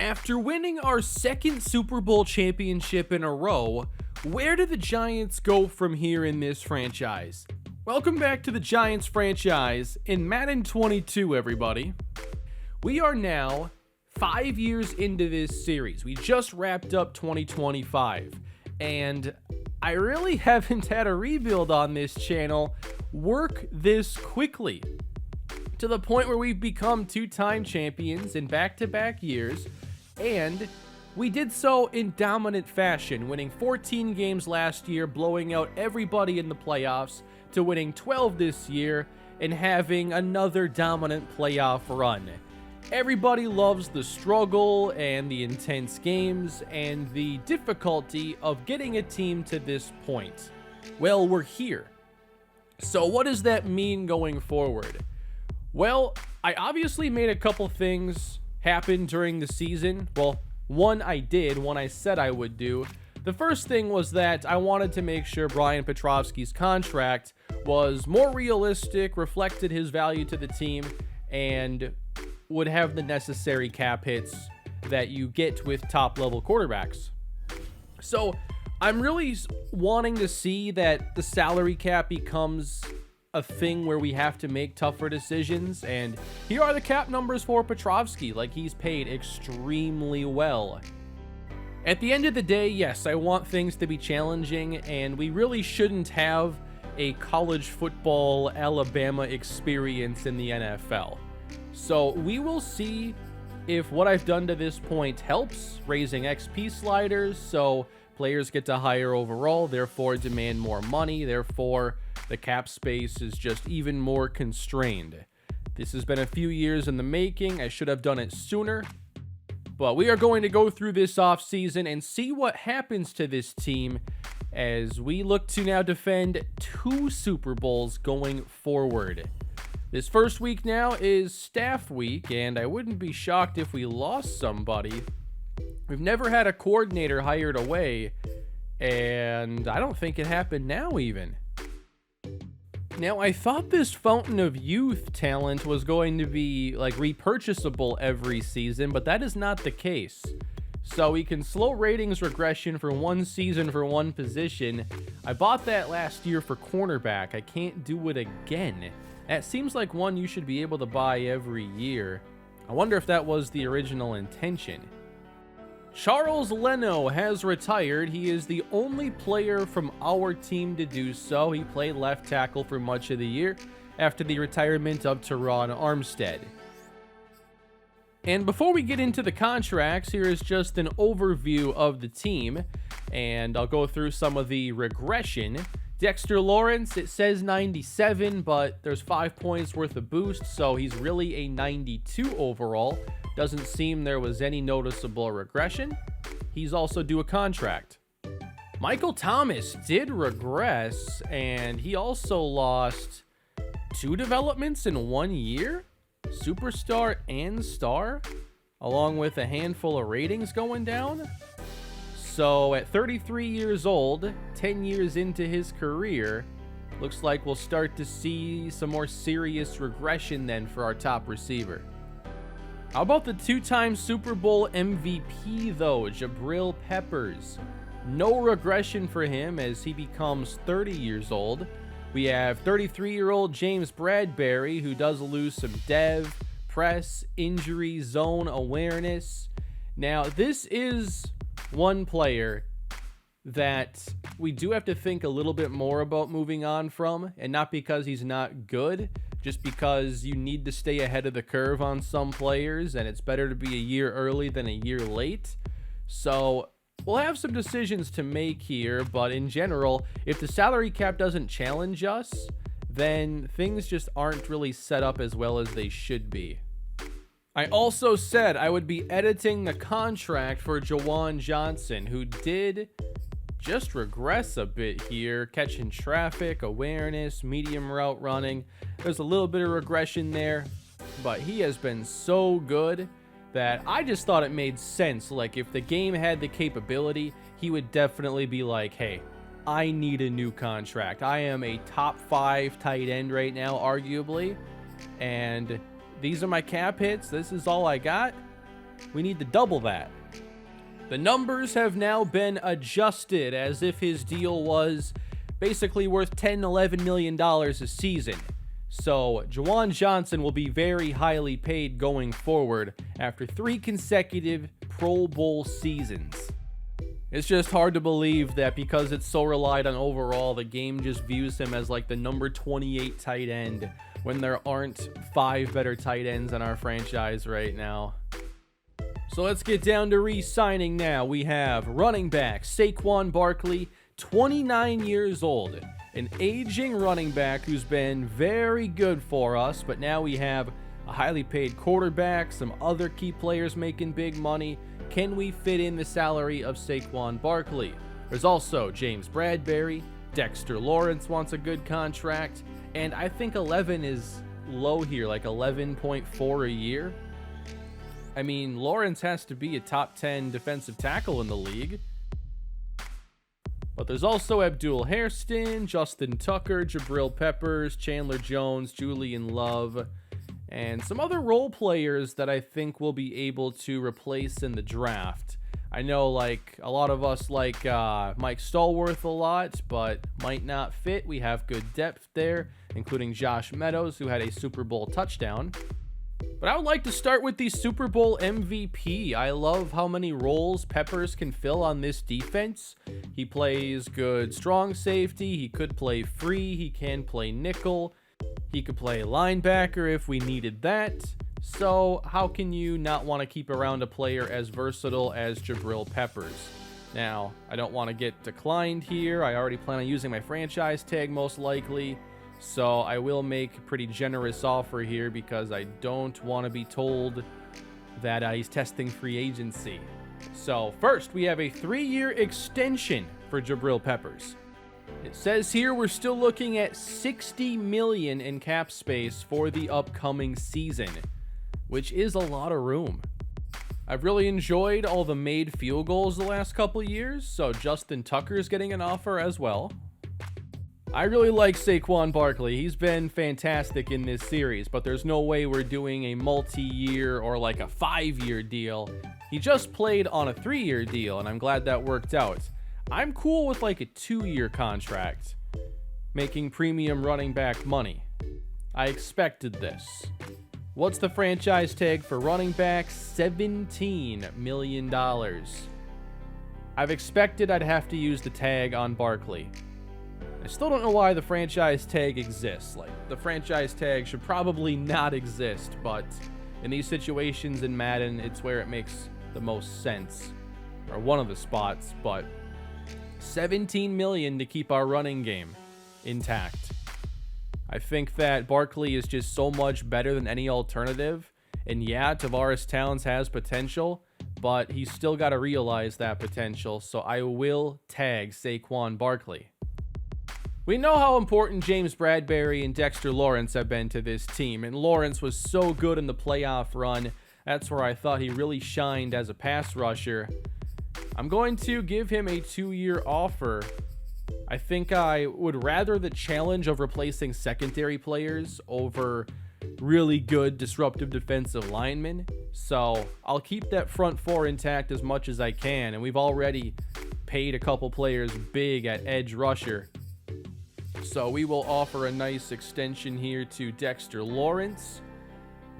After winning our second Super Bowl championship in a row, where do the Giants go from here in this franchise? Welcome back to the Giants franchise in Madden 22, everybody. We are now 5 years into this series. We just wrapped up 2025, and I really haven't had a rebuild on this channel work this quickly, to the point where we've become two-time champions in back-to-back years, and we did so in dominant fashion, winning 14 games last year, blowing out everybody in the playoffs, to winning 12 this year and having another dominant playoff run. Everybody loves the struggle and the intense games and the difficulty of getting a team to this point. Well, we're here. So what does that mean going forward? Well, I obviously made a couple things happen during the season. Well, one I did, one I said I would do. The first thing was that I wanted to make sure Brian Petrovsky's contract was more realistic, reflected his value to the team, and would have the necessary cap hits that you get with top-level quarterbacks. So I'm really wanting to see that the salary cap becomes a thing where we have to make tougher decisions, and here are the cap numbers for Petrovsky. Like, he's paid extremely well. At the end of the day, yes, I want things to be challenging, and we really shouldn't have a college football Alabama experience in the NFL. So we will see if what I've done to this point helps, raising XP sliders so players get to higher overall, therefore demand more money, therefore the cap space is just even more constrained. This has been a few years in the making. I should have done it sooner. But we are going to go through this offseason and see what happens to this team as we look to now defend 2 Super Bowls going forward. This first week now is staff week, and I wouldn't be shocked if we lost somebody. We've never had a coordinator hired away, and I don't think it happened now even. Now, I thought this fountain of youth talent was going to be like repurchasable every season, but that is not the case. So we can slow ratings regression for one season for one position. I bought that last year for cornerback. I can't do it again. That seems like one you should be able to buy every year. I wonder if that was the original intention. Charles Leno has retired. He is the only player from our team to do so. He played left tackle for much of the year after the retirement of Teron Armstead. And before we get into the contracts, here is just an overview of the team, and I'll go through some of the regression. Dexter Lawrence, it says 97, but there's 5 points worth of boost, so he's really a 92 overall. Doesn't seem there was any noticeable regression. He's also due a contract. Michael Thomas did regress, and he also lost 2 developments in 1 year, superstar and star, along with a handful of ratings going down. So at 33 years old, 10 years into his career, looks like we'll start to see some more serious regression then for our top receiver. How about the 2-time Super Bowl MVP though, Jabril Peppers? No regression for him as he becomes 30 years old. We have 33-year-old James Bradbury, who does lose some dev, press, injury, zone awareness. Now, this is one player that we do have to think a little bit more about moving on from, and not because he's not good, just because you need to stay ahead of the curve on some players, and it's better to be a year early than a year late. So we'll have some decisions to make here, but in general, if the salary cap doesn't challenge us, then things just aren't really set up as well as they should be. I also said I would be editing the contract for Jawan Johnson, who did just regress a bit here, catching traffic, awareness, medium route running. There's a little bit of regression there, but he has been so good that I just thought it made sense. Like, if the game had the capability, he would definitely be like, hey, I need a new contract. I am a top 5 tight end right now, arguably, and these are my cap hits. This is all I got. we need to double that. The numbers have now been adjusted as if his deal was basically worth $10, $11 million a season. So Juwan Johnson will be very highly paid going forward after 3 consecutive Pro Bowl seasons. It's just hard to believe that because it's so relied on overall, the game just views him as like the number 28 tight end when there aren't 5 better tight ends in our franchise right now. So let's get down to re-signing now. We have running back Saquon Barkley, 29 years old. An aging running back who's been very good for us, but now we have a highly paid quarterback, some other key players making big money. Can we fit in the salary of Saquon Barkley? There's also James Bradberry. Dexter Lawrence wants a good contract, and I think 11 is low here, like 11.4 a year. I mean, Lawrence has to be a top 10 defensive tackle in the league. But there's also Abdul Hairston, Justin Tucker, Jabril Peppers, Chandler Jones, Julian Love, and some other role players that I think we'll be able to replace in the draft. I know like a lot of us like Mike Stallworth a lot, but might not fit. We have good depth there, including Josh Meadows, who had a Super Bowl touchdown. But I would like to start with the Super Bowl MVP. I love how many roles Peppers can fill on this defense. He plays good strong safety. He could play free. He can play nickel. He could play linebacker if we needed that. So how can you not want to keep around a player as versatile as Jabril Peppers? Now, I don't want to get declined here. I already plan on using my franchise tag most likely. So I will make a pretty generous offer here because I don't want to be told that he's testing free agency. So first, we have a 3-year extension for Jabril Peppers. It says here we're still looking at $60 million in cap space for the upcoming season, which is a lot of room. I've really enjoyed all the made field goals the last couple years, so Justin Tucker's getting an offer as well. I really like Saquon Barkley. He's been fantastic in this series, but there's no way we're doing a multi-year or like a 5-year deal. He just played on a 3-year deal, and I'm glad that worked out. I'm cool with like a 2-year contract, making premium running back money. I expected this. What's the franchise tag for running back? $17 million. I've expected I'd have to use the tag on Barkley. I still don't know why the franchise tag exists. Like, the franchise tag should probably not exist, but in these situations in Madden, it's where it makes the most sense, or one of the spots. But $17 million to keep our running game intact. I think that Barkley is just so much better than any alternative. And yeah, Tavares Towns has potential, but he's still got to realize that potential. So I will tag Saquon Barkley. We know how important James Bradberry and Dexter Lawrence have been to this team, and Lawrence was so good in the playoff run. That's where I thought he really shined as a pass rusher. I'm going to give him a 2-year offer. I think I would rather the challenge of replacing secondary players over really good disruptive defensive linemen. So I'll keep that front 4 intact as much as I can, and we've already paid a couple players big at edge rusher. So we will offer a nice extension here to Dexter Lawrence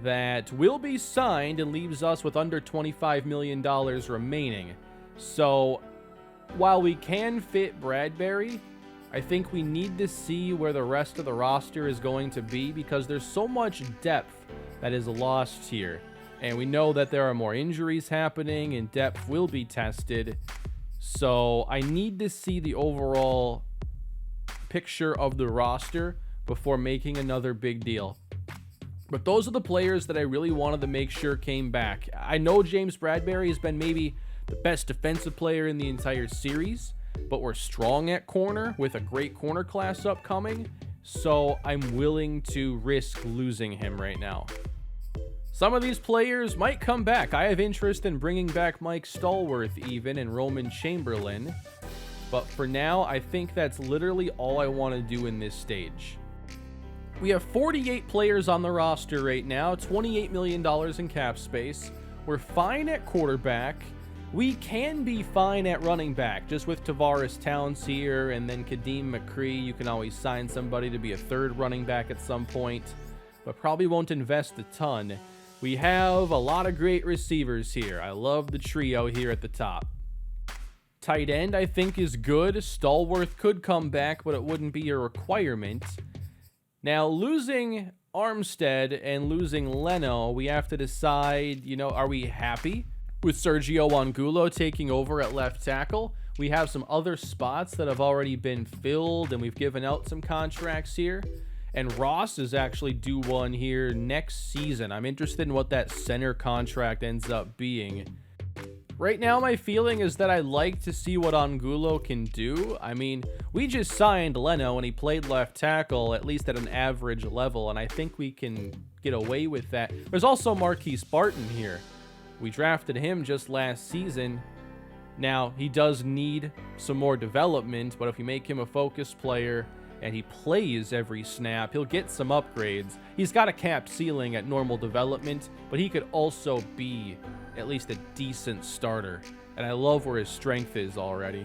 that will be signed and leaves us with under $25 million remaining. So while we can fit Bradberry, I think we need to see where the rest of the roster is going to be because there's so much depth that is lost here. And we know that there are more injuries happening and depth will be tested. So I need to see the overall picture of the roster before making another big deal. But those are the players that I really wanted to make sure came back. I know James Bradberry has been maybe the best defensive player in the entire series, but we're strong at corner with a great corner class upcoming, so I'm willing to risk losing him right now. Some of these players might come back. I have interest in bringing back Mike Stallworth even and Roman Chamberlain. But for now, I think that's literally all I want to do in this stage. We have 48 players on the roster right now, $28 million in cap space. We're fine at quarterback. We can be fine at running back, just with Tavares Towns here, and then Kadeem McCree. You can always sign somebody to be a third running back at some point, but probably won't invest a ton. We have a lot of great receivers here. I love the trio here at the top. Tight end, I think, is good. Stallworth could come back, but it wouldn't be a requirement. Now, losing Armstead and losing Leno, we have to decide, are we happy with Sergio Angulo taking over at left tackle? We have some other spots that have already been filled, and we've given out some contracts here. And Ross is actually due one here next season. I'm interested in what that center contract ends up being. Right now, my feeling is that I like to see what Angulo can do. I mean, we just signed Leno, and he played left tackle, at least at an average level, and I think we can get away with that. There's also Marquise Barton here. We drafted him just last season. Now, he does need some more development, but if you make him a focus player and he plays every snap, he'll get some upgrades. He's got a capped ceiling at normal development, but he could also be at least a decent starter, and I love where his strength is already.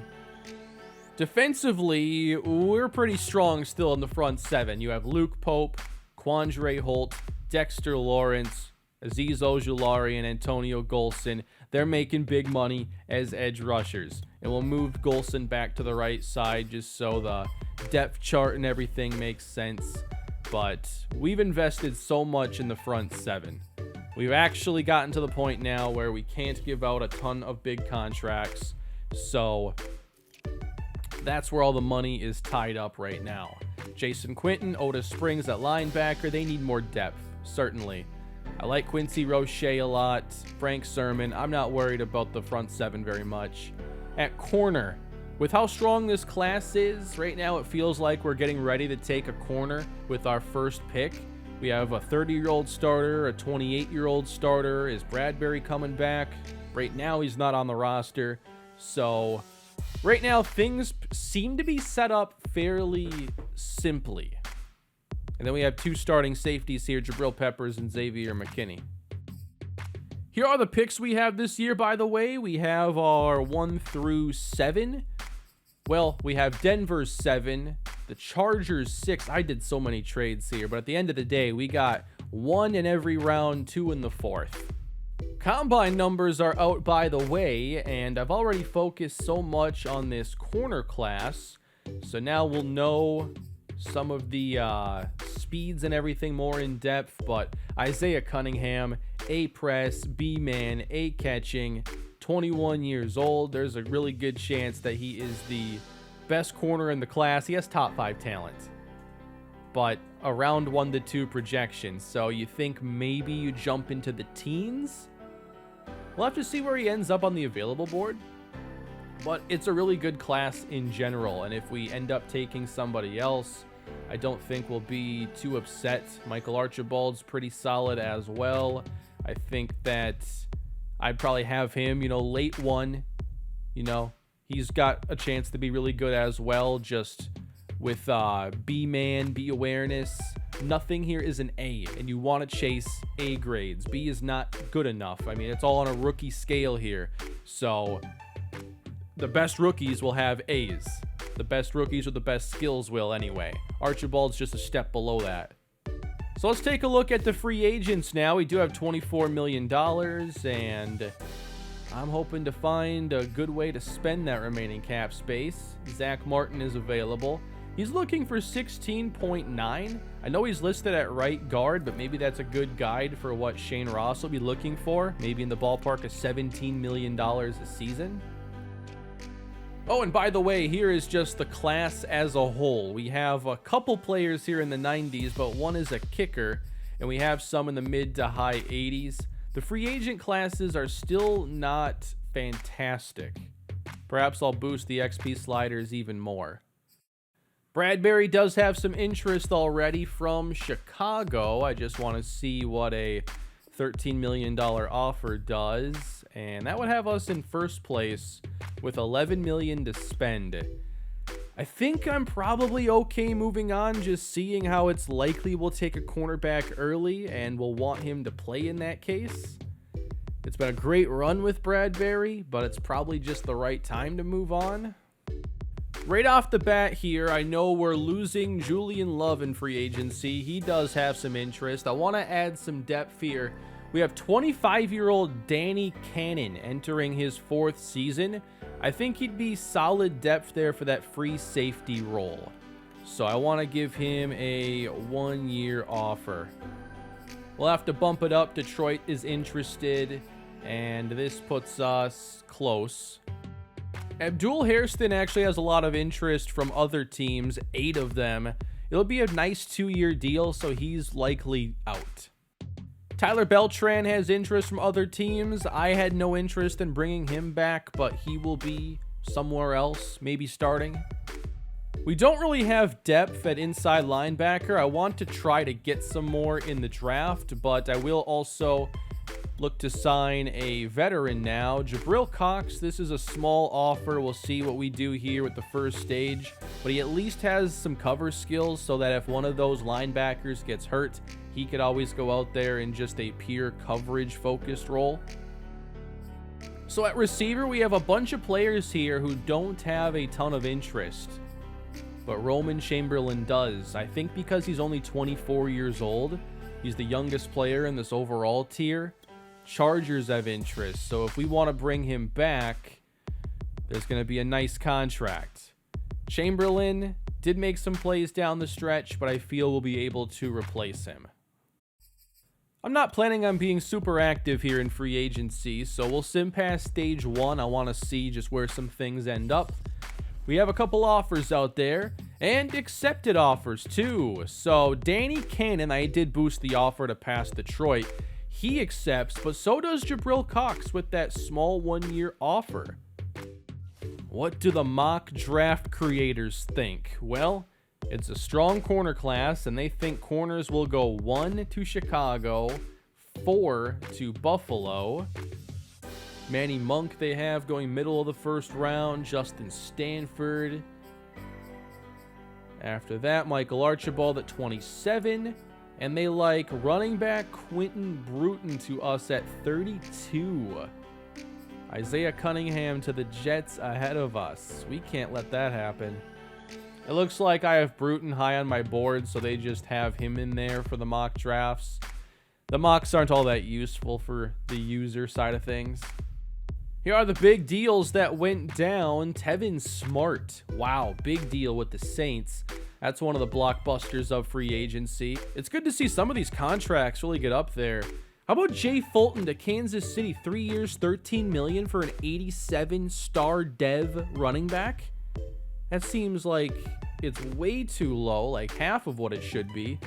Defensively, we're pretty strong still in the front seven. You have Luke Pope, Quandre Holt, Dexter Lawrence, Azeez Ojulari, and Antonio Golson. They're making big money as edge rushers, and we'll move Golson back to the right side just so the depth chart and everything makes sense. But we've invested so much in the front seven. We've actually gotten to the point now where we can't give out a ton of big contracts, so that's where all the money is tied up right now. Jason Quinton, Otis Springs at linebacker, they need more depth, certainly. I like Quincy Roche a lot, Frank Sermon. I'm not worried about the front seven very much. At corner, with how strong this class is, right now it feels like we're getting ready to take a corner with our first pick. We have a 30-year-old starter, a 28-year-old starter. Is Bradbury coming back? Right now, he's not on the roster. So, right now, things seem to be set up fairly simply. And then we have two starting safeties here, Jabril Peppers and Xavier McKinney. Here are the picks we have this year, by the way. We have our 1 through 7. Well, we have Denver's 7, the Chargers 6. I did so many trades here, but at the end of the day, we got 1 in every round, 2 in the 4th. Combine numbers are out, by the way, and I've already focused so much on this corner class, so now we'll know some of the speeds and everything more in depth. But Isaiah Cunningham, A press, B man, A catching, 21 years old. There's a really good chance that he is the best corner in the class. He has top 5 talent, but around 1 to 2 projections. So you think maybe you jump into the teens? We'll have to see where he ends up on the available board, but it's a really good class in general. And if we end up taking somebody else, I don't think we'll be too upset. Michael Archibald's pretty solid as well. I think that I'd probably have him, late 1. He's got a chance to be really good as well, just with B-man, B awareness. Nothing here is an A, and you want to chase A grades. B is not good enough. I mean, it's all on a rookie scale here. So the best rookies will have A's. The best rookies with the best skills will anyway. Archibald's just a step below that. So let's take a look at the free agents now. We do have $24 million, and I'm hoping to find a good way to spend that remaining cap space. Zach Martin is available. He's looking for 16.9. I know he's listed at right guard, but maybe that's a good guide for what Shane Ross will be looking for. Maybe in the ballpark of $17 million a season. Oh, and by the way, here is just the class as a whole. We have a couple players here in the 90s, but one is a kicker, and we have some in the mid to high 80s. The free agent classes are still not fantastic. Perhaps I'll boost the XP sliders even more. Bradbury does have some interest already from Chicago. I just want to see what a $13 million offer does, and that would have us in first place with $11 million to spend. I think I'm probably okay moving on, just seeing how it's likely we'll take a cornerback early and we'll want him to play in that case. It's been a great run with Bradbury, but it's probably just the right time to move on. Right off the bat here, I know we're losing Julian Love in free agency. He does have some interest. I want to add some depth here. We have 25-year-old Danny Cannon entering his 4th season. I think he'd be solid depth there for that free safety role. So I want to give him a 1-year offer. We'll have to bump it up. Detroit is interested, and this puts us close. Abdul Hairston actually has a lot of interest from other teams, 8 of them. It'll be a nice 2-year deal, so he's likely out. Tyler Beltran has interest from other teams. I had no interest in bringing him back, but he will be somewhere else, maybe starting. We don't really have depth at inside linebacker. I want to try to get some more in the draft, but I will also look to sign a veteran now. Jabril Cox, this is a small offer. We'll see what we do here with the first stage, but he at least has some cover skills so that if one of those linebackers gets hurt, he could always go out there in just a pure coverage focused role. So at receiver, we have a bunch of players here who don't have a ton of interest, but Roman Chamberlain does. I think because he's only 24 years old, he's the youngest player in this overall tier. Chargers have interest, so if we want to bring him back, there's going to be a nice contract. Chamberlain did make some plays down the stretch, but I feel we'll be able to replace him. I'm not planning on being super active here in free agency, so we'll sim past stage 1. I want to see just where some things end up. We have a couple offers out there, and accepted offers too. So Danny Cannon, I did boost the offer to pass Detroit. He accepts, but so does Jabril Cox with that small 1-year offer. What do the mock draft creators think? Well, it's a strong corner class, and they think corners will go 1 to Chicago, 4 to Buffalo. Manny Monk they have going middle of the first round, Justin Stanford. After that, Michael Archibald at 27. And they like running back Quentin Bruton to us at 32. Isaiah Cunningham to the Jets ahead of us. We can't let that happen. It looks like I have Bruton high on my board, so they just have him in there for the mock drafts. The mocks aren't all that useful for the user side of things. Here are the big deals that went down. Tevin Smart. Wow, big deal with the Saints. That's one of the blockbusters of free agency. It's good to see some of these contracts really get up there. How about Jay Fulton to Kansas City? 3 years, $13 million for an 87-star dev running back? That seems like it's way too low, like half of what it should be.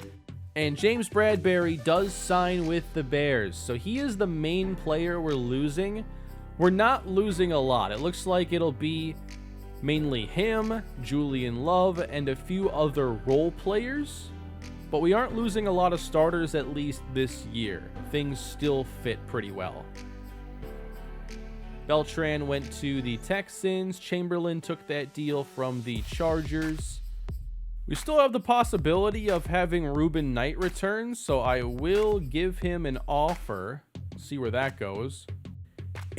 And James Bradbury does sign with the Bears, so he is the main player we're losing. We're not losing a lot. It looks like it'll be mainly him, Julian Love, and a few other role players. But we aren't losing a lot of starters, at least this year. Things still fit pretty well. Beltran went to the Texans. Chamberlain took that deal from the Chargers. We still have the possibility of having Ruben Knight return, so I will give him an offer. See where that goes.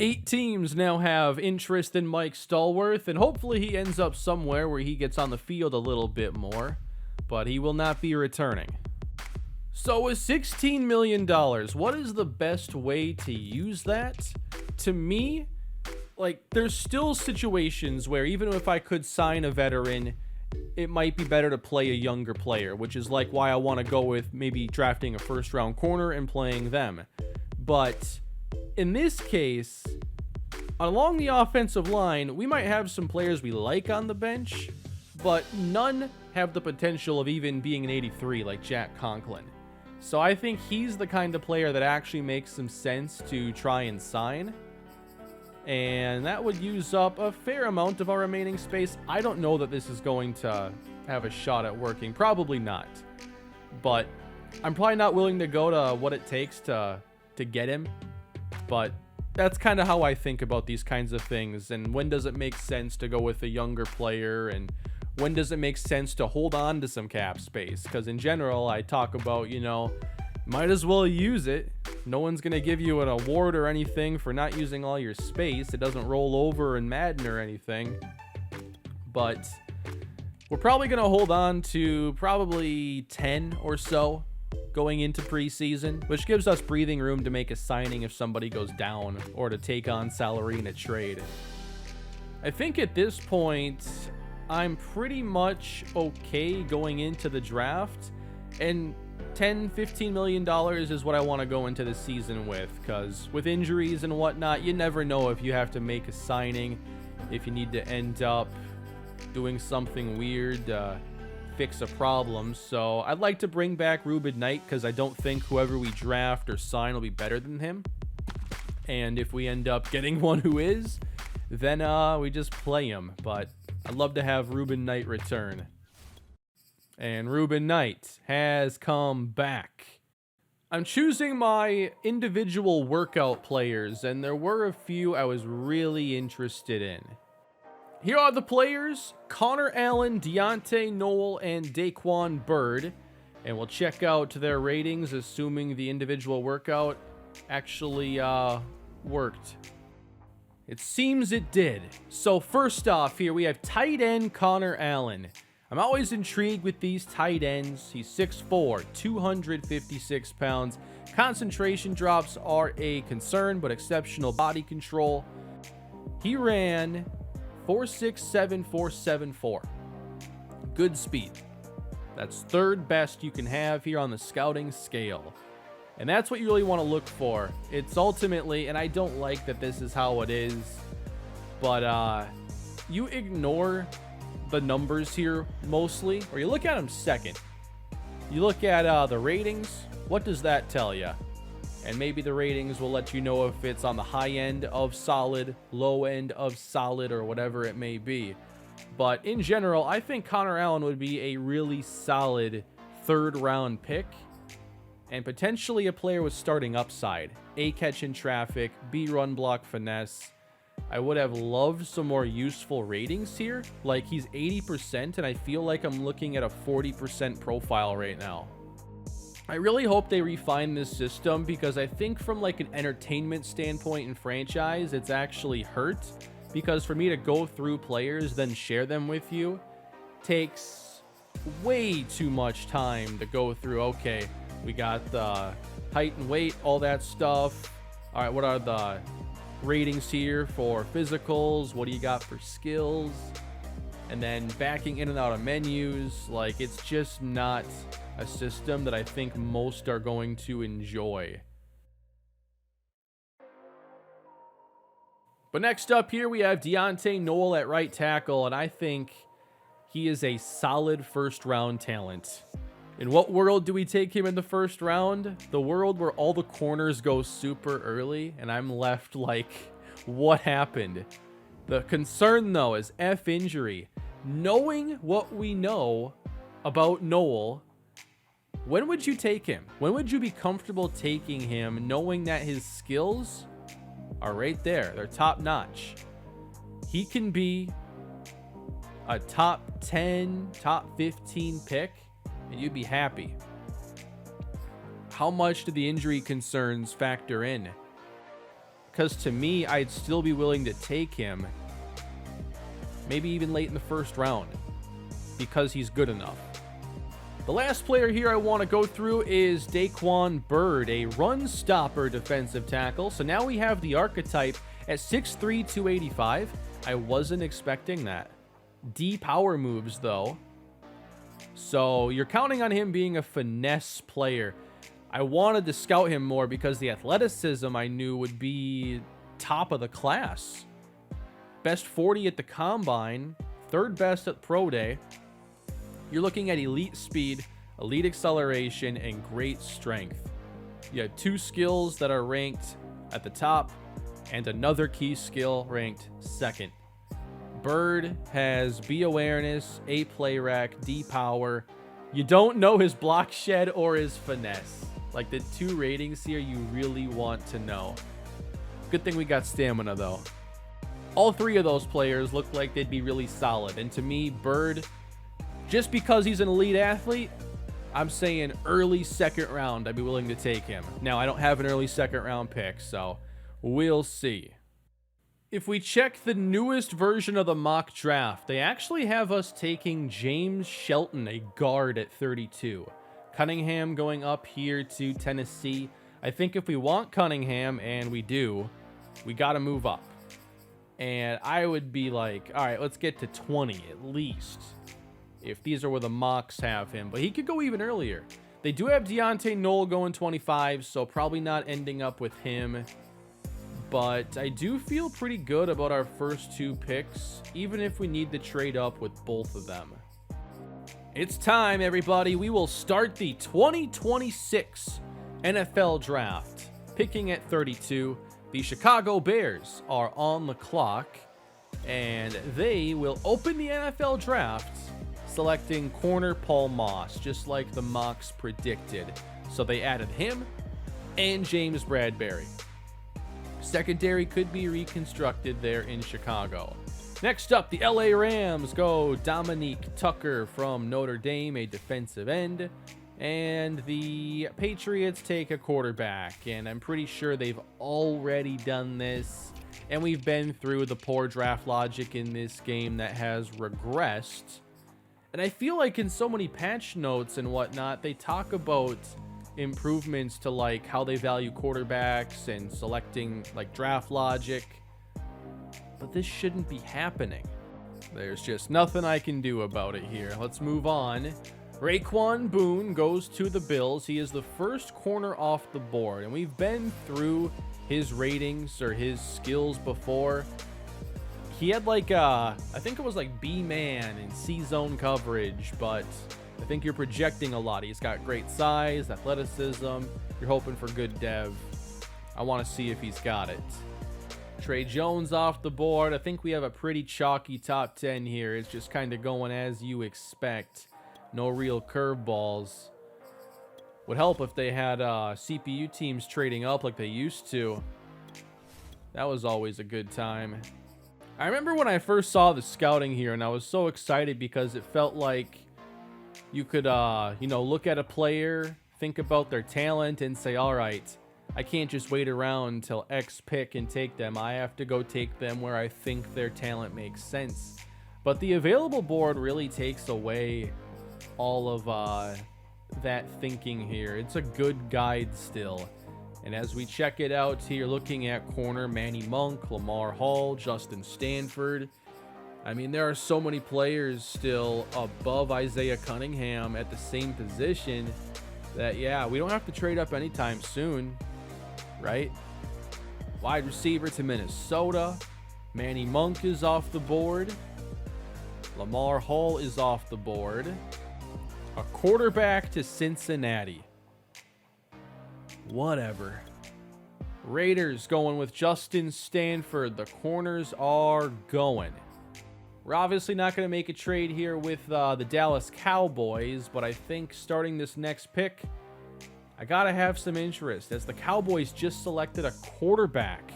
8 teams now have interest in Mike Stallworth, and hopefully he ends up somewhere where he gets on the field a little bit more, but he will not be returning. So with $16 million, what is the best way to use that? To me, like, there's still situations where even if I could sign a veteran, it might be better to play a younger player, which is like why I want to go with maybe drafting a first-round corner and playing them. But in this case, along the offensive line, we might have some players we like on the bench, but none have the potential of even being an 83 like Jack Conklin. So I think he's the kind of player that actually makes some sense to try and sign. And that would use up a fair amount of our remaining space. I don't know that this is going to have a shot at working. Probably not. But I'm probably not willing to go to what it takes to get him. But that's kind of how I think about these kinds of things. And when does it make sense to go with a younger player? And when does it make sense to hold on to some cap space? Because in general, I talk about, might as well use it. No one's going to give you an award or anything for not using all your space. It doesn't roll over in Madden or anything. But we're probably going to hold on to probably 10 or so going into preseason, which gives us breathing room to make a signing if somebody goes down or to take on salary in a trade. I think at this point, I'm pretty much okay going into the draft, and $10-15 million is what I want to go into the season with, because with injuries and whatnot, you never know if you have to make a signing, if you need to end up doing something weird to fix a problem. So I'd like to bring back Ruben Knight, because I don't think whoever we draft or sign will be better than him. And if we end up getting one who is, then we just play him. But I'd love to have Ruben Knight return. And Ruben Knight has come back. I'm choosing my individual workout players, and there were a few I was really interested in. Here are the players: Connor Allen, Deontay Noel, and Daquan Bird. And we'll check out their ratings, assuming the individual workout actually worked. It seems it did. So first off here, we have tight end Connor Allen. I'm always intrigued with these tight ends. He's 6'4", 256 pounds. Concentration drops are a concern, but exceptional body control. He ran 4.67, 4.74. Good speed. That's third best you can have here on the scouting scale. And that's what you really want to look for. It's ultimately, and I don't like that this is how it is, but you ignore the numbers here mostly, or you look at them second. You look at the ratings. What does that tell you? And maybe the ratings will let you know if it's on the high end of solid, low end of solid, or whatever it may be. But in general, I think Connor Allen would be a really solid third round pick, and potentially a player with starting upside. A, catch in traffic. B, run block finesse. I would have loved some more useful ratings here. Like, he's 80%, and I feel like I'm looking at a 40% profile right now. I really hope they refine this system, because I think from like an entertainment standpoint in franchise, it's actually hurt. Because for me to go through players, then share them with you, takes way too much time to go through. Okay, we got the height and weight, all that stuff. All right, what are the ratings here for physicals? What do you got for skills? And then backing in and out of menus. Like, it's just not a system that I think most are going to enjoy. But next up here, we have Deontay Noel at right tackle, and I think he is a solid first-round talent. In what world do we take him in the first round? The world where all the corners go super early, and I'm left like, what happened? The concern, though, is F injury. Knowing what we know about Noel, when would you take him? When would you be comfortable taking him, knowing that his skills are right there? They're top notch. He can be a top 10, top 15 pick, and you'd be happy. How much do the injury concerns factor in? Because to me, I'd still be willing to take him, maybe even late in the first round, because he's good enough. The last player here I want to go through is Daquan Bird, a run stopper defensive tackle. So now we have the archetype at 6'3", 285. I wasn't expecting that. D power moves, though. So you're counting on him being a finesse player. I wanted to scout him more because the athleticism I knew would be top of the class. Best 40 at the combine, third best at pro day. You're looking at elite speed, elite acceleration, and great strength. You have two skills that are ranked at the top, and another key skill ranked second. Bird has B awareness, A play rec, D power. You don't know his block shed or his finesse. Like, the two ratings here you really want to know. Good thing we got stamina, though. All three of those players look like they'd be really solid. And to me, Bird, just because he's an elite athlete, I'm saying early second round, I'd be willing to take him. Now, I don't have an early second round pick, so we'll see. If we check the newest version of the mock draft, they actually have us taking James Shelton, a guard at 32. Cunningham going up here to Tennessee. I think if we want Cunningham, and we do, we got to move up. And I would be like, all right, let's get to 20 at least, if these are where the mocks have him. But he could go even earlier. They do have Deontay Noel going 25, so probably not ending up with him. But I do feel pretty good about our first two picks, even if we need to trade up with both of them. It's time, everybody. We will start the 2026 NFL Draft. Picking at 32, the Chicago Bears are on the clock, and they will open the NFL Draft selecting corner Paul Moss, just like the mocks predicted. So they added him and James Bradbury. Secondary could be reconstructed there in Chicago. Next up, the LA Rams go Dominique Tucker from Notre Dame, a defensive end. And the Patriots take a quarterback. And I'm pretty sure they've already done this. And we've been through the poor draft logic in this game that has regressed. And I feel like in so many patch notes and whatnot, they talk about improvements to like how they value quarterbacks and selecting like draft logic, but this shouldn't be happening. There's just nothing I can do about it here. Let's move on. Raekwon Boone goes to the Bills. He is the first corner off the board, and we've been through his ratings or his skills before. He had like I think it was like B-man and C-zone coverage, but I think you're projecting a lot. He's got great size, athleticism. You're hoping for good dev. I want to see if he's got it. Trey Jones off the board. I think we have a pretty chalky top 10 here. It's just kind of going as you expect. No real curveballs. Would help if they had CPU teams trading up like they used to. That was always a good time. I remember when I first saw the scouting here, and I was so excited because it felt like you could, look at a player, think about their talent, and say, all right, I can't just wait around until X pick and take them. I have to go take them where I think their talent makes sense. But the available board really takes away all of that thinking here. It's a good guide still. And as we check it out here, looking at corner, Manny Monk, Lamar Hall, Justin Stanford. I mean, there are so many players still above Isaiah Cunningham at the same position that, yeah, we don't have to trade up anytime soon, right? Wide receiver to Minnesota. Manny Monk is off the board. Lamar Hall is off the board. A quarterback to Cincinnati. Whatever. Raiders going with Justin Stanford. The corners are going. We're obviously not going to make a trade here with the Dallas Cowboys, but I think starting this next pick, I got to have some interest as the Cowboys just selected a quarterback.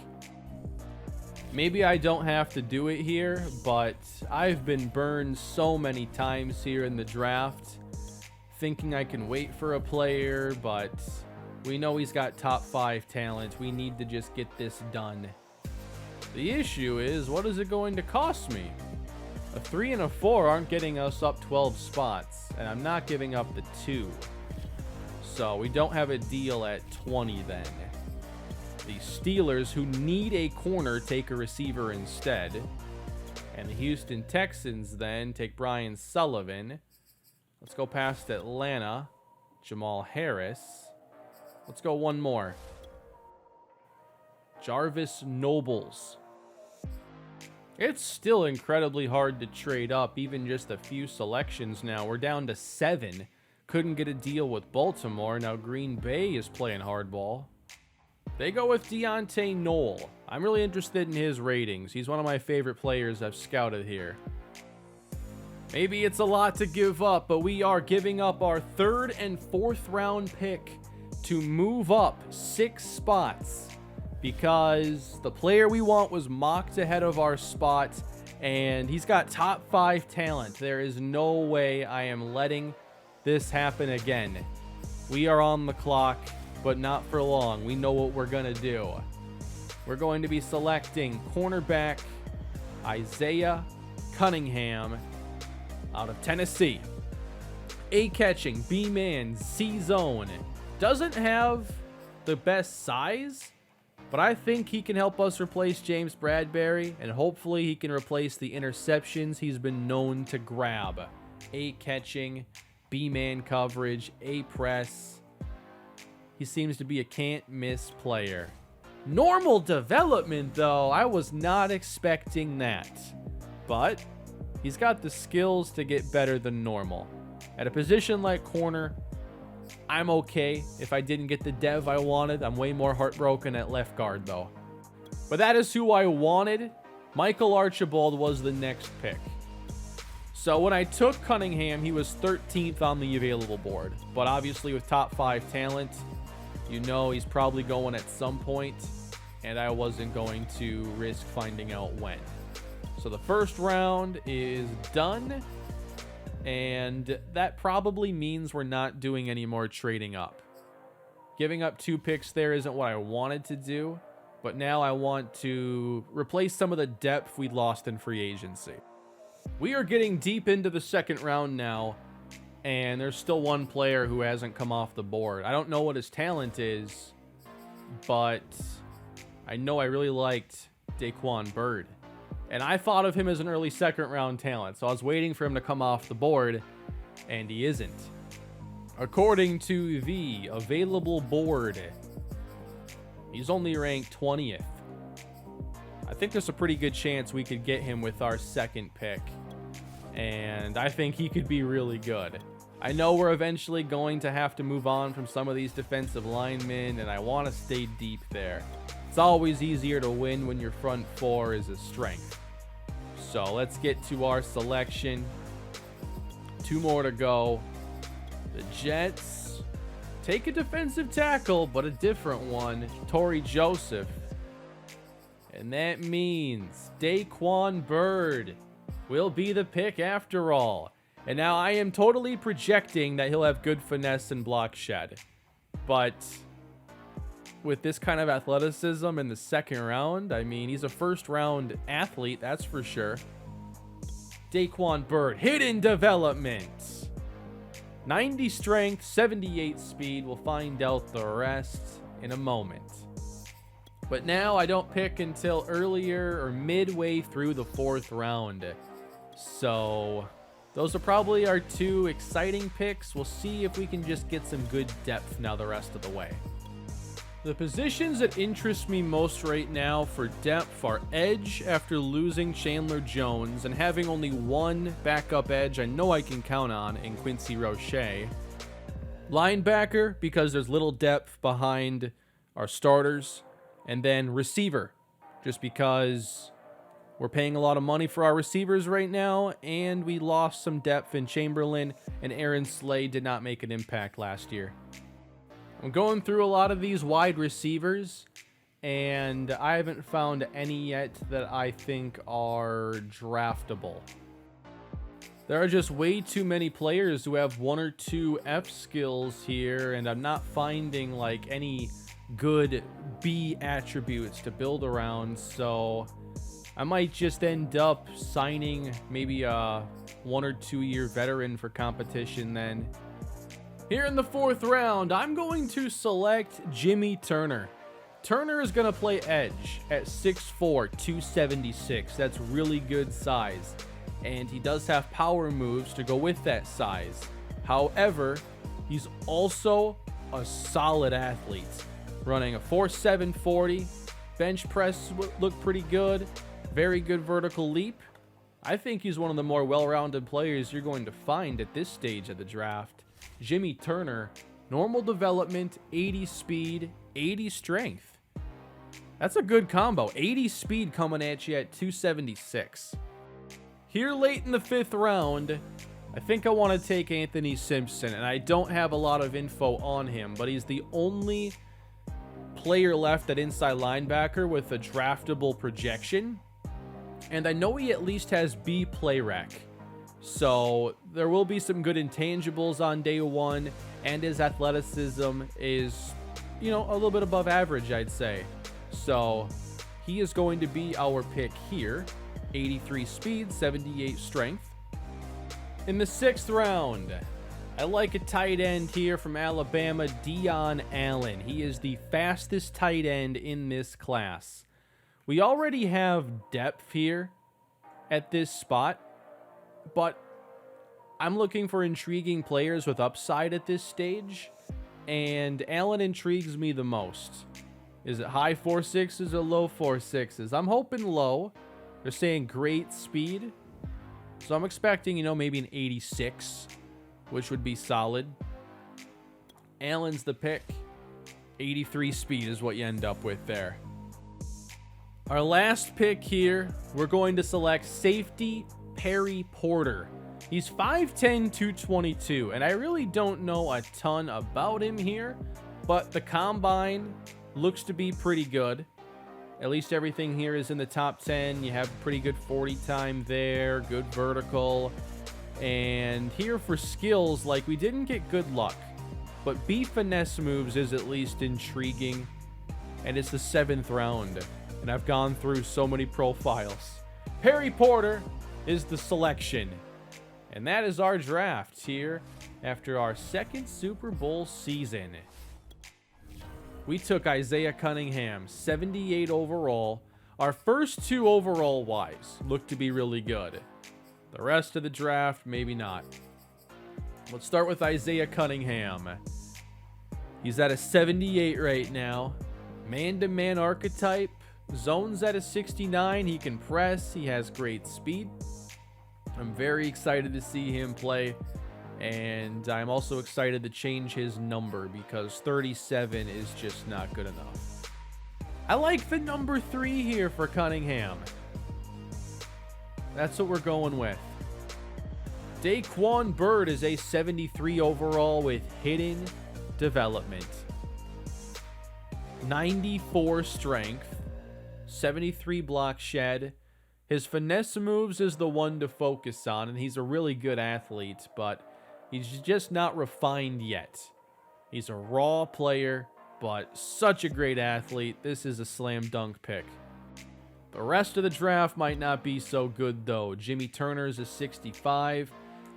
Maybe I don't have to do it here, but I've been burned so many times here in the draft, thinking I can wait for a player, but we know he's got top 5 talent. We need to just get this done. The issue is, what is it going to cost me? A 3 and a 4 aren't getting us up 12 spots, and I'm not giving up the 2. So we don't have a deal at 20 then. The Steelers, who need a corner, take a receiver instead. And the Houston Texans then take Brian Sullivan. Let's go past Atlanta. Jamal Harris. Let's go one more. Jarvis Nobles. It's still incredibly hard to trade up, even just a few selections now. We're down to 7. Couldn't get a deal with Baltimore. Now Green Bay is playing hardball. They go with Deontay Noel. I'm really interested in his ratings. He's one of my favorite players I've scouted here. Maybe it's a lot to give up, but we are giving up our 3rd and 4th round pick to move up 6 spots because the player we want was mocked ahead of our spot, and he's got top 5 talent. There is no way I am letting this happen again. We are on the clock, but not for long. We know what we're going to do. We're going to be selecting cornerback Isaiah Cunningham out of Tennessee. A catching, B-man, C-zone. Doesn't have the best size, but I think he can help us replace James Bradbury, and hopefully he can replace the interceptions he's been known to grab. A catching, B-man coverage, A press. He seems to be a can't-miss player. Normal development, though. I was not expecting that. But he's got the skills to get better than normal. At a position like corner, I'm okay if I didn't get the dev I wanted. I'm way more heartbroken at left guard, though. But that is who I wanted. Michael Archibald was the next pick. So when I took Cunningham, he was 13th on the available board. But obviously with top 5 talent, you know he's probably going at some point, and I wasn't going to risk finding out when. So the first round is done, and that probably means we're not doing any more trading up. Giving up 2 picks there isn't what I wanted to do, but now I want to replace some of the depth we lost in free agency. We are getting deep into the second round now, and there's still one player who hasn't come off the board. I don't know what his talent is, but I know I really liked Daquan Byrd. And I thought of him as an early second round talent, so I was waiting for him to come off the board, and he isn't. According to the available board, he's only ranked 20th. I think there's a pretty good chance we could get him with our second pick, and I think he could be really good. I know we're eventually going to have to move on from some of these defensive linemen, and I want to stay deep there. It's always easier to win when your front 4 is a strength. So let's get to our selection. 2 more to go. The Jets take a defensive tackle, but a different one, Torrey Joseph. And that means Daquan Byrd will be the pick after all. And now I am totally projecting that he'll have good finesse and block shed. But with this kind of athleticism in the second round, I mean, he's a first round athlete, that's for sure. Daquan Byrd, hidden development. 90 strength, 78 speed. We'll find out the rest in a moment. But now I don't pick until earlier or midway through the 4th round. So those are probably our 2 exciting picks. We'll see if we can just get some good depth now the rest of the way. The positions that interest me most right now for depth are edge after losing Chandler Jones and having only one backup edge I know I can count on in Quincy Roche. Linebacker, because there's little depth behind our starters. And then receiver, just because we're paying a lot of money for our receivers right now, and we lost some depth in Chamberlain, and Aaron Slade did not make an impact last year. I'm going through a lot of these wide receivers, and I haven't found any yet that I think are draftable. There are just way too many players who have 1 or 2 F skills here, and I'm not finding like any good B attributes to build around, so I might just end up signing maybe a 1 or 2 year veteran for competition then. Here in the 4th round, I'm going to select Jimmy Turner. Turner is going to play edge at 6'4", 276. That's really good size. And he does have power moves to go with that size. However, he's also a solid athlete. Running a 4.7 40. Bench press look pretty good. Very good vertical leap. I think he's one of the more well-rounded players you're going to find at this stage of the draft. Jimmy Turner, normal development, 80 speed, 80 strength. That's a good combo. 80 speed coming at you at 276. Here late in the 5th round, I think I want to take Anthony Simpson, and I don't have a lot of info on him, but he's the only player left at inside linebacker with a draftable projection, and I know he at least has B play rec. So there will be some good intangibles on day one, and his athleticism is, a little bit above average, I'd say. So he is going to be our pick here. 83 speed, 78 strength. In the 6th round, I like a tight end here from Alabama, Deion Allen. He is the fastest tight end in this class. We already have depth here at this spot, but I'm looking for intriguing players with upside at this stage, and Allen intrigues me the most. Is it high 4.6s or low 4.6s? I'm hoping low. They're saying great speed, so I'm expecting, maybe an 86, which would be solid. Allen's the pick. 83 speed is what you end up with there. Our last pick here, we're going to select safety Perry Porter. He's 5'10", 222, and I really don't know a ton about him here, but the combine looks to be pretty good. At least everything here is in the top 10. You have pretty good 40 time there, good vertical. And here for skills, we didn't get good luck, but B finesse moves is at least intriguing. And it's the 7th round, and I've gone through so many profiles. Perry Porter is the selection. And that is our draft here after our 2nd Super Bowl season. We took Isaiah Cunningham, 78 overall. Our first 2 overall wise look to be really good. The rest of the draft, maybe not. Let's start with Isaiah Cunningham. He's at a 78 right now. Man-to-man archetype. Zone's at a 69. He can press. He has great speed. I'm very excited to see him play. And I'm also excited to change his number because 37 is just not good enough. I like the number 3 here for Cunningham. That's what we're going with. Daquan Bird is a 73 overall with hidden development. 94 strength. 73 block shed. His finesse moves is the one to focus on, and he's a really good athlete, but he's just not refined yet. He's a raw player, but such a great athlete. This is a slam dunk pick. The rest of the draft might not be so good, though. Jimmy Turner's a 65.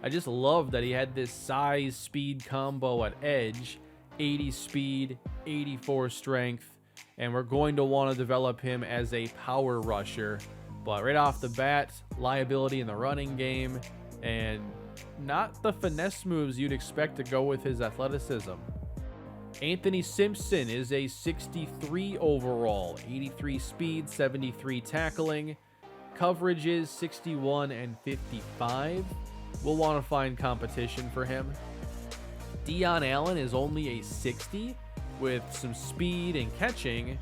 I just love that he had this size-speed combo at edge. 80 speed, 84 strength, and we're going to want to develop him as a power rusher. But right off the bat, liability in the running game, and not the finesse moves you'd expect to go with his athleticism. Anthony Simpson is a 63 overall, 83 speed, 73 tackling. Coverage is 61 and 55. We'll want to find competition for him. Deion Allen is only a 60 with some speed and catching,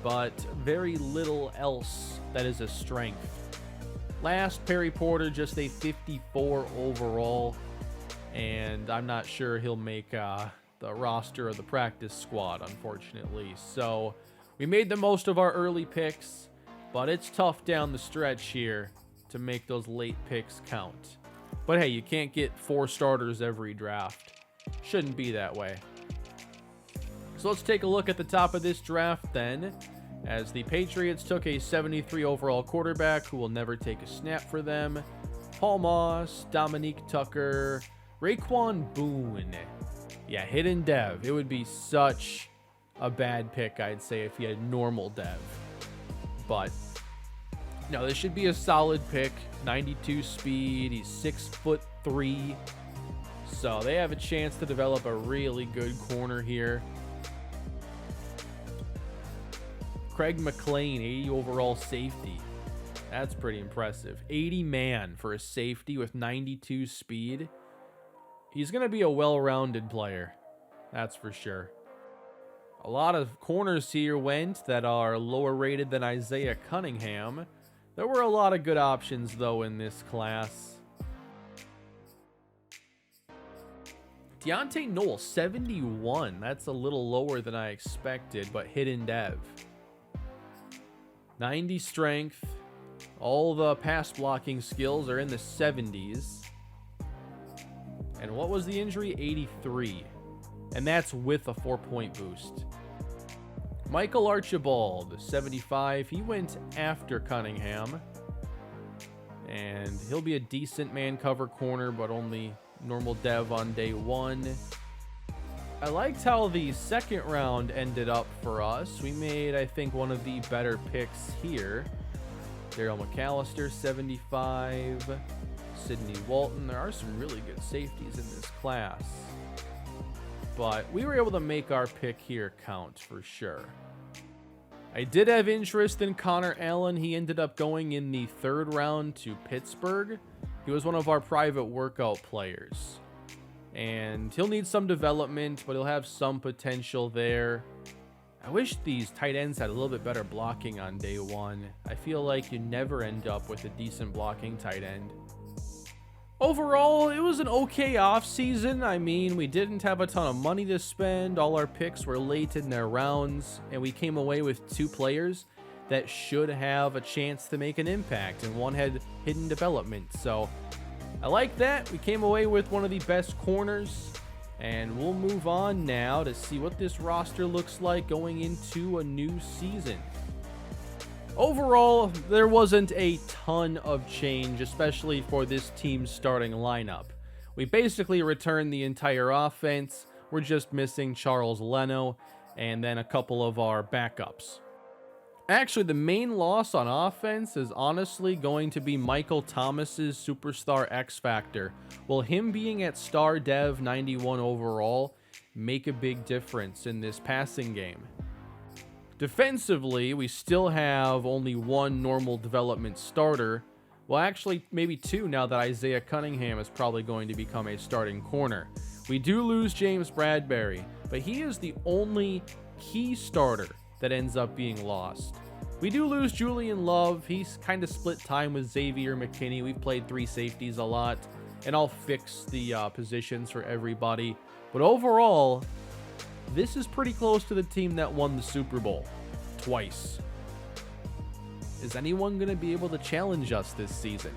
but very little else that is a strength. Last, Perry Porter, just a 54 overall, and I'm not sure he'll make the roster or the practice squad, unfortunately. So we made the most of our early picks, but it's tough down the stretch here to make those late picks count. But hey, you can't get 4 starters every draft. Shouldn't be that way. So let's take a look at the top of this draft then, as the Patriots took a 73 overall quarterback who will never take a snap for them. Paul Moss, Dominique Tucker, Raekwon Boone. Yeah, hidden dev. It would be such a bad pick, I'd say, if he had normal dev. But no, this should be a solid pick. 92 speed. He's 6'3". So they have a chance to develop a really good corner here. Craig McLean, 80 overall safety. That's pretty impressive. 80 man for a safety with 92 speed. He's going to be a well-rounded player. That's for sure. A lot of corners here went that are lower rated than Isaiah Cunningham. There were a lot of good options, though, in this class. Deontay Noel, 71. That's a little lower than I expected, but hidden dev. 90 strength. All the pass blocking skills are in the 70s. And what was the injury? 83. And that's with a 4-point boost. Michael Archibald, 75. He went after Cunningham. And he'll be a decent man cover corner, but only normal dev on day 1. I liked how the second round ended up for us. We made, I think, one of the better picks here. Daryl McAllister, 75. Sidney Walton. There are some really good safeties in this class. But we were able to make our pick here count for sure. I did have interest in Connor Allen. He ended up going in the 3rd round to Pittsburgh. He was one of our private workout players. And he'll need some development, but he'll have some potential there. I wish these tight ends had a little bit better blocking on day 1. I feel like you never end up with a decent blocking tight end. Overall, it was an okay offseason. I mean, we didn't have a ton of money to spend. All our picks were late in their rounds, and we came away with 2 players that should have a chance to make an impact, and one had hidden development. So I like that. We came away with one of the best corners, and we'll move on now to see what this roster looks like going into a new season. Overall, there wasn't a ton of change, especially for this team's starting lineup. We basically returned the entire offense. We're just missing Charles Leno and then a couple of our backups. Actually, the main loss on offense is honestly going to be Michael Thomas's superstar X Factor. Will him being at star dev 91 overall make a big difference in this passing game? Defensively, we still have only 1 normal development starter. Well, actually, maybe 2 now that Isaiah Cunningham is probably going to become a starting corner. We do lose James Bradbury, but he is the only key starter that ends up being lost. We do lose Julian Love. He's kind of split time with Xavier McKinney. We've played 3 safeties a lot, and I'll fix the positions for everybody. But overall, this is pretty close to the team that won the Super Bowl twice. Is anyone going to be able to challenge us this season?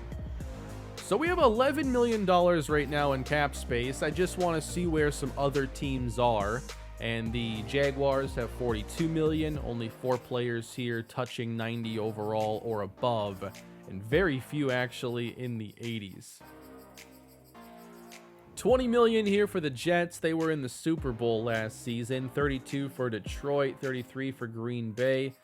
So we have $11 million right now in cap space. I just want to see where some other teams are. And the Jaguars have $42 million. Only 4 players here touching 90 overall or above. And very few actually in the 80s. $20 million here for the Jets. They were in the Super Bowl last season. 32 for Detroit, 33 for Green Bay.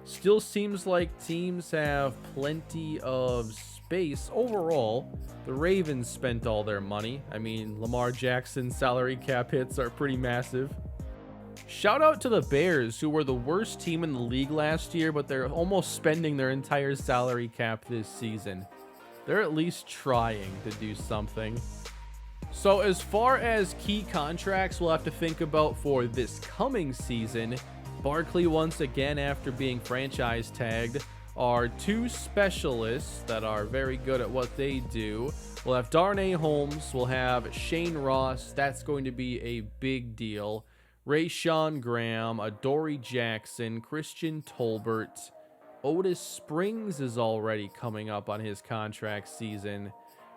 Still seems like teams have plenty of space. Overall, the Ravens spent all their money. I mean, Lamar Jackson's salary cap hits are pretty massive. Shout out to the Bears, who were the worst team in the league last year, but they're almost spending their entire salary cap this season. They're at least trying to do something. So as far as key contracts we'll have to think about for this coming season, Barkley once again, after being franchise tagged, are 2 specialists that are very good at what they do. We'll have Darnay Holmes, we'll have Shane Ross, that's going to be a big deal. Rayshawn Graham, Adoree Jackson, Christian Tolbert, Otis Springs is already coming up on his contract season.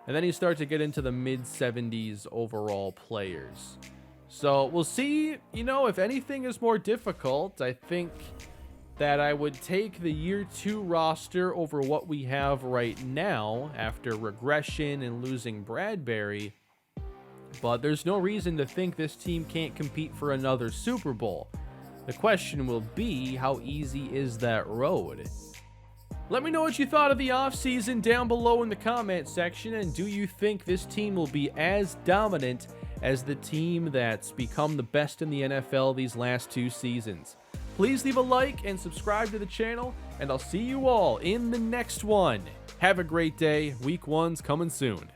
And then you start to get into the mid-70s overall players. So we'll see, if anything is more difficult. I think that I would take the year 2 roster over what we have right now after regression and losing Bradbury. But there's no reason to think this team can't compete for another Super Bowl. The question will be, how easy is that road? Let me know what you thought of the offseason down below in the comment section, and do you think this team will be as dominant as the team that's become the best in the NFL these last 2 seasons? Please leave a like and subscribe to the channel, and I'll see you all in the next one. Have a great day. Week 1's coming soon.